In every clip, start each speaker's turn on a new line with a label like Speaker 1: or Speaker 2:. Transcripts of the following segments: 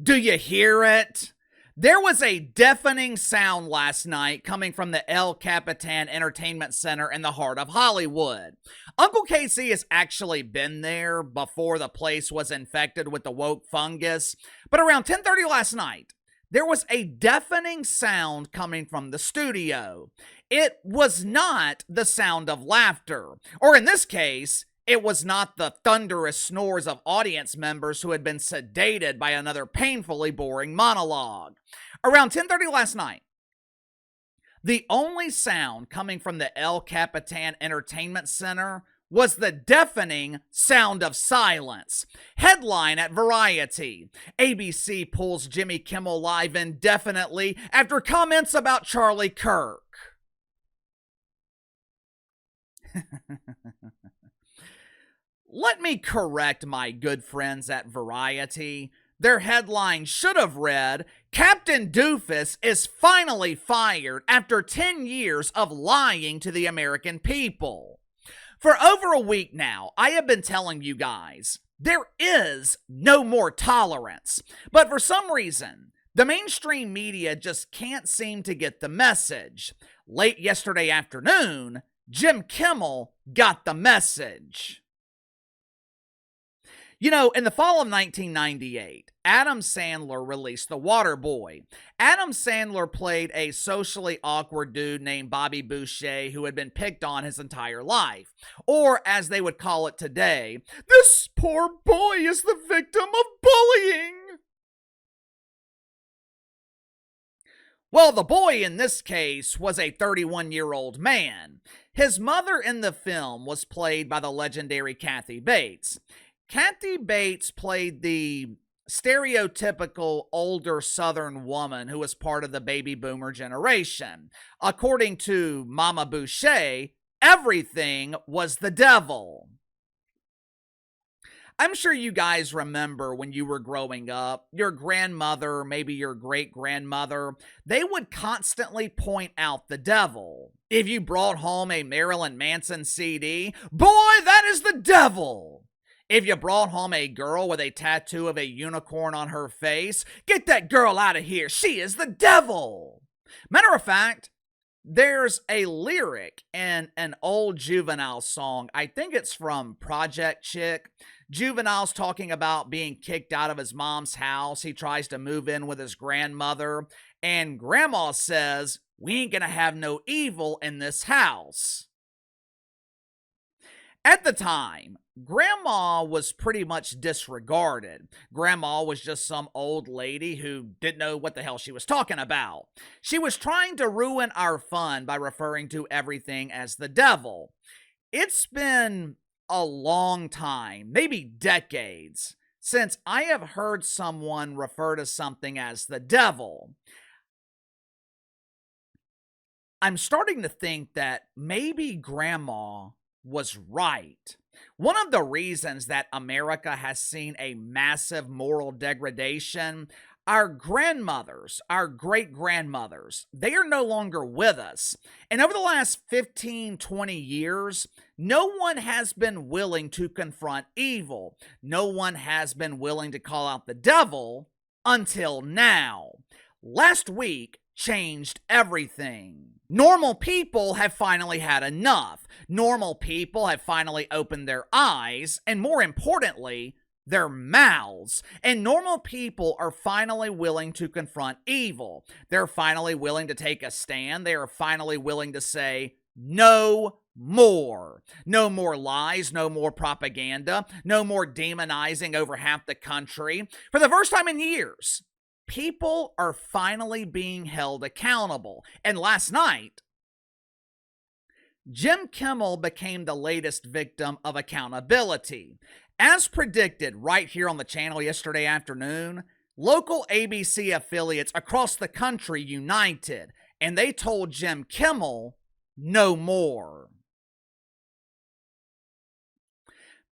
Speaker 1: Do you hear it? There was a deafening sound last night coming from the El Capitan Entertainment Center in the heart of Hollywood. Uncle Casey has actually been there before the place was infected with the woke fungus, but around 10:30 last night, there was a deafening sound coming from the studio. It was not the sound of laughter, or in this case, it was not the thunderous snores of audience members who had been sedated by another painfully boring monologue. Around 10:30 last night, the only sound coming from the El Capitan Entertainment Center was the deafening sound of silence. Headline at Variety: ABC pulls Jimmy Kimmel live indefinitely after comments about Charlie Kirk. Let me correct my good friends at Variety. Their headline should have read, "Captain Doofus is finally fired after 10 years of lying to the American people." For over a week now, I have been telling you guys, there is no more tolerance. But for some reason, the mainstream media just can't seem to get the message. Late yesterday afternoon, Jim Kimmel got the message. You know, in the fall of 1998, Adam Sandler released The Waterboy. Adam Sandler played a socially awkward dude named Bobby Boucher who had been picked on his entire life. Or, as they would call it today, this poor boy is the victim of bullying. Well, the boy in this case was a 31-year-old man. His mother in the film was played by the legendary Kathy Bates. Kathy Bates played the stereotypical older Southern woman who was part of the baby boomer generation. According to Mama Boucher, everything was the devil. I'm sure you guys remember when you were growing up, your grandmother, maybe your great-grandmother, they would constantly point out the devil. If you brought home a Marilyn Manson CD, boy, that is the devil. If you brought home a girl with a tattoo of a unicorn on her face, get that girl out of here. She is the devil. Matter of fact, there's a lyric in an old Juvenile song. I think it's from Project Chick. Juvenile's talking about being kicked out of his mom's house. He tries to move in with his grandmother, and Grandma says, "We ain't gonna have no evil in this house." At the time, Grandma was pretty much disregarded. Grandma was just some old lady who didn't know what the hell she was talking about. She was trying to ruin our fun by referring to everything as the devil. It's been a long time, maybe decades, since I have heard someone refer to something as the devil. I'm starting to think that maybe Grandma was right. One of the reasons that America has seen a massive moral degradation, our grandmothers, our great-grandmothers, they are no longer with us. And over the last 15, 20 years, no one has been willing to confront evil. No one has been willing to call out the devil until now. Last week changed everything. Normal people have finally had enough. Normal people have finally opened their eyes, and more importantly, their mouths. And normal people are finally willing to confront evil. They're finally willing to take a stand. They are finally willing to say, no more. No more lies, no more propaganda, no more demonizing over half the country. For the first time in years, people are finally being held accountable. And last night, Jim Kimmel became the latest victim of accountability. As predicted right here on the channel yesterday afternoon, local ABC affiliates across the country united, and they told Jim Kimmel no more.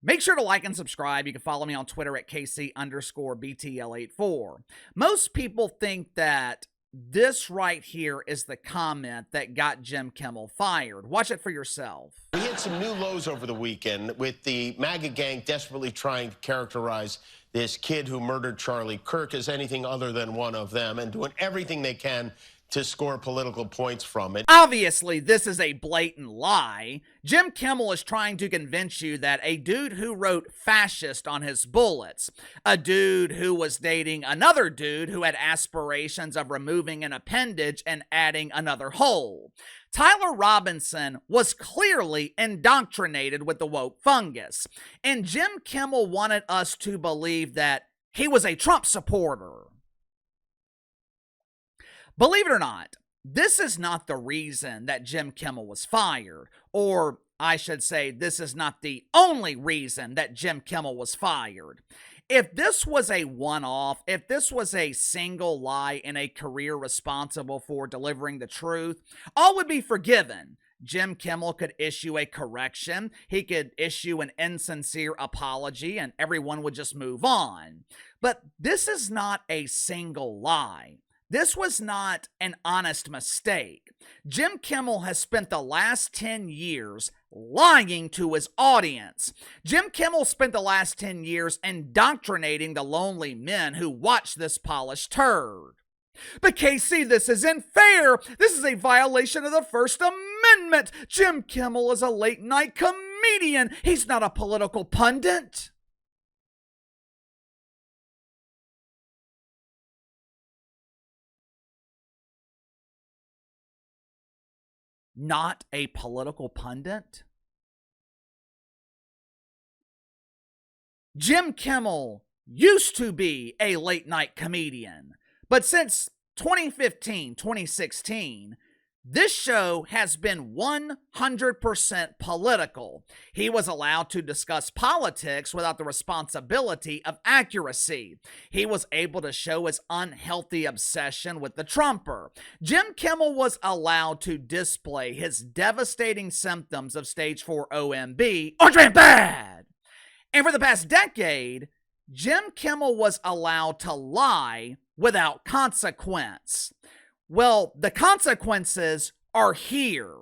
Speaker 1: Make sure to like and subscribe. You can follow me on Twitter at KC_BTL84. Most people think that this right here is the comment that got Jim Kimmel fired. Watch it for yourself.
Speaker 2: We hit some new lows over the weekend with the MAGA gang desperately trying to characterize this kid who murdered Charlie Kirk as anything other than one of them and doing everything they can to score political points from it.
Speaker 1: Obviously, this is a blatant lie. Jim Kimmel is trying to convince you that a dude who wrote fascist on his bullets, a dude who was dating another dude who had aspirations of removing an appendage and adding another hole. Tyler Robinson was clearly indoctrinated with the woke fungus, and Jim Kimmel wanted us to believe that he was a Trump supporter. Believe it or not, this is not the reason that Jim Kimmel was fired, or I should say, this is not the only reason that Jim Kimmel was fired. If this was a one-off, if this was a single lie in a career responsible for delivering the truth, all would be forgiven. Jim Kimmel could issue a correction, he could issue an insincere apology, and everyone would just move on. But this is not a single lie. This was not an honest mistake. Jim Kimmel has spent the last 10 years lying to his audience. Jim Kimmel spent the last 10 years indoctrinating the lonely men who watch this polished turd. But Casey, this isn't fair. This is a violation of the First Amendment. Jim Kimmel is a late-night comedian. He's not a political pundit. Not a political pundit? Jim Kimmel used to be a late-night comedian, but since 2015, 2016, this show has been 100% political. He was allowed to discuss politics without the responsibility of accuracy. He was able to show his unhealthy obsession with the Trumper. Jim Kimmel was allowed to display his devastating symptoms of stage 4 OMB, or ran bad. And for the past decade, Jim Kimmel was allowed to lie without consequence. Well, the consequences are here.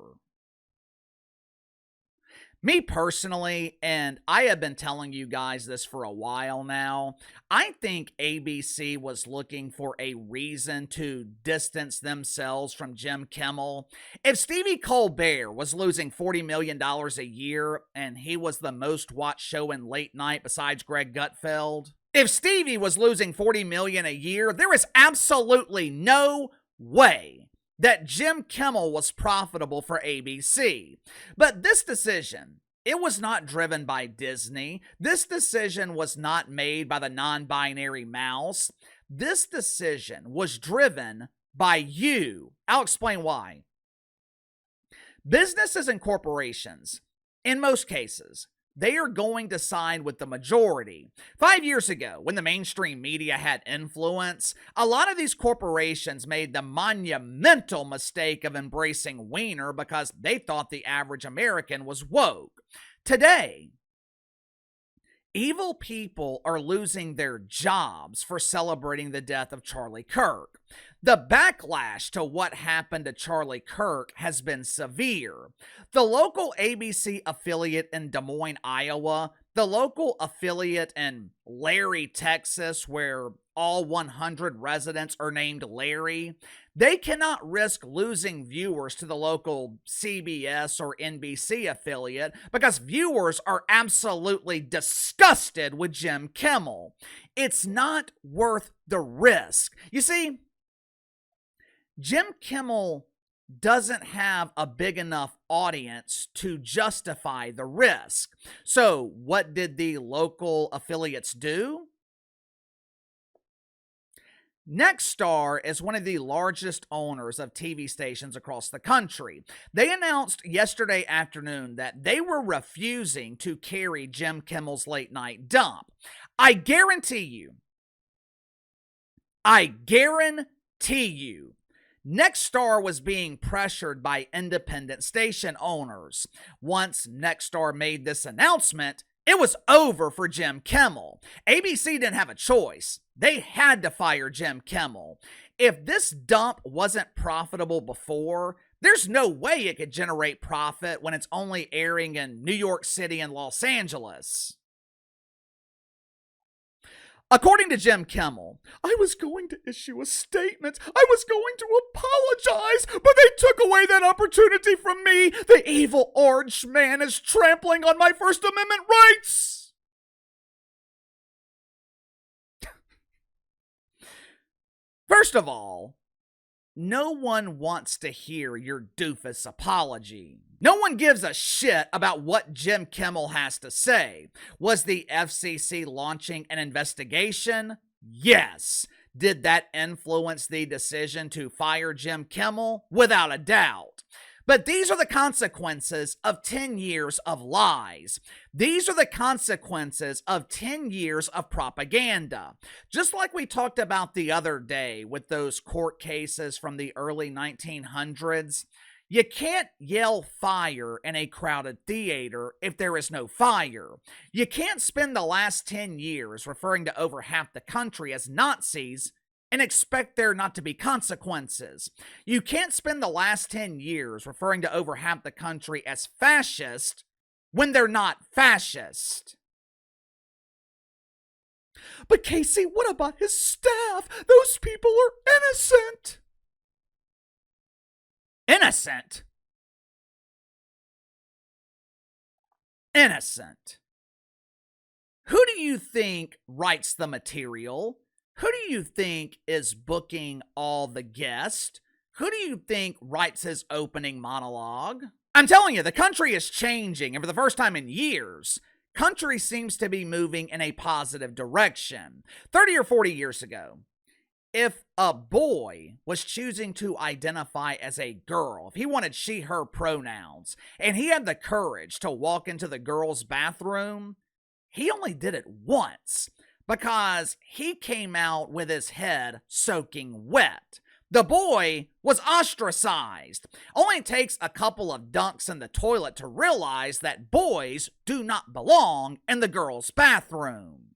Speaker 1: Me personally, and I have been telling you guys this for a while now, I think ABC was looking for a reason to distance themselves from Jim Kimmel. If Stevie Colbert was losing $40 million a year and he was the most watched show in late night besides Greg Gutfeld, if Stevie was losing $40 million a year, there is absolutely no way that Jim Kimmel was profitable for ABC. But this decision, it was not driven by Disney. This decision was not made by the non-binary mouse. This decision was driven by you. I'll explain why. Businesses and corporations, in most cases, they are going to side with the majority. 5 years ago, when the mainstream media had influence, a lot of these corporations made the monumental mistake of embracing Wiener because they thought the average American was woke. Today, evil people are losing their jobs for celebrating the death of Charlie Kirk. The backlash to what happened to Charlie Kirk has been severe. The local ABC affiliate in Des Moines, Iowa, the local affiliate in Larry, Texas, where all 100 residents are named Larry, they cannot risk losing viewers to the local CBS or NBC affiliate because viewers are absolutely disgusted with Jim Kimmel. It's not worth the risk. You see, Jim Kimmel doesn't have a big enough audience to justify the risk. So what did the local affiliates do? Nexstar is one of the largest owners of TV stations across the country. They announced yesterday afternoon that they were refusing to carry Jim Kimmel's late night dump. I guarantee you, Nexstar was being pressured by independent station owners. Once Nexstar made this announcement, It was over for Jim Kimmel. ABC didn't have a choice. They had to fire Jim Kimmel. If this dump wasn't profitable before, there's no way it could generate profit when it's only airing in New York City and Los Angeles. According to Jim Kimmel, I was going to issue a statement. I was going to apologize, but they took away that opportunity from me. The evil orange man is trampling on my First Amendment rights. First of all, no one wants to hear your doofus apology. No one gives a shit about what Jim Kimmel has to say. Was the FCC launching an investigation? Yes. Did that influence the decision to fire Jim Kimmel? Without a doubt. But these are the consequences of 10 years of lies. These are the consequences of 10 years of propaganda. Just like we talked about the other day with those court cases from the early 1900s, you can't yell fire in a crowded theater if there is no fire. You can't spend the last 10 years referring to over half the country as Nazis and expect there not to be consequences. You can't spend the last 10 years referring to over half the country as fascist when they're not fascist. But Casey, what about his staff? Those people are innocent. Innocent? Innocent. Who do you think writes the material? Who do you think is booking all the guests? Who do you think writes his opening monologue? I'm telling you, the country is changing, and for the first time in years, country seems to be moving in a positive direction. 30 or 40 years ago, if a boy was choosing to identify as a girl, if he wanted she, her pronouns, and he had the courage to walk into the girl's bathroom, he only did it once because he came out with his head soaking wet. The boy was ostracized. Only takes a couple of dunks in the toilet to realize that boys do not belong in the girl's bathroom.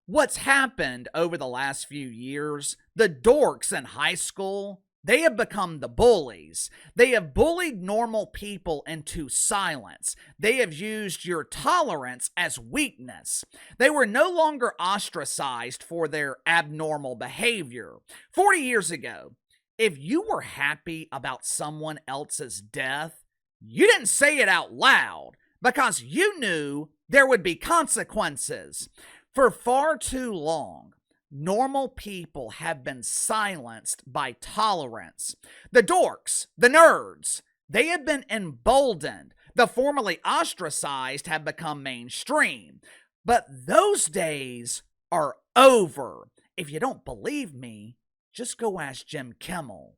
Speaker 1: What's happened over the last few years, the dorks in high school, they have become the bullies. They have bullied normal people into silence. They have used your tolerance as weakness. They were no longer ostracized for their abnormal behavior. 40 years ago, if you were happy about someone else's death, you didn't say it out loud because you knew there would be consequences. For far too long, normal people have been silenced by tolerance. The dorks, the nerds, they have been emboldened. The formerly ostracized have become mainstream. But those days are over. If you don't believe me, just go ask Jim Kimmel.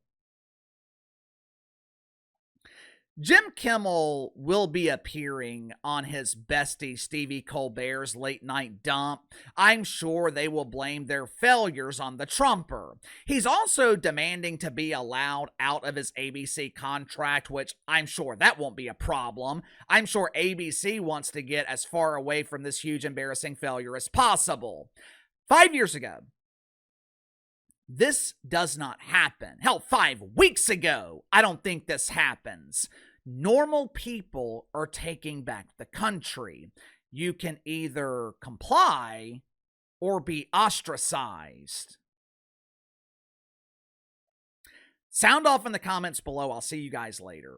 Speaker 1: Jim Kimmel will be appearing on his bestie Stevie Colbert's late night dump. I'm sure they will blame their failures on the Trumper. He's also demanding to be allowed out of his ABC contract, which I'm sure that won't be a problem. I'm sure ABC wants to get as far away from this huge embarrassing failure as possible. 5 years ago, this does not happen. Hell, 5 weeks ago, I don't think this happens. Normal people are taking back the country. You can either comply or be ostracized. Sound off in the comments below. I'll see you guys later.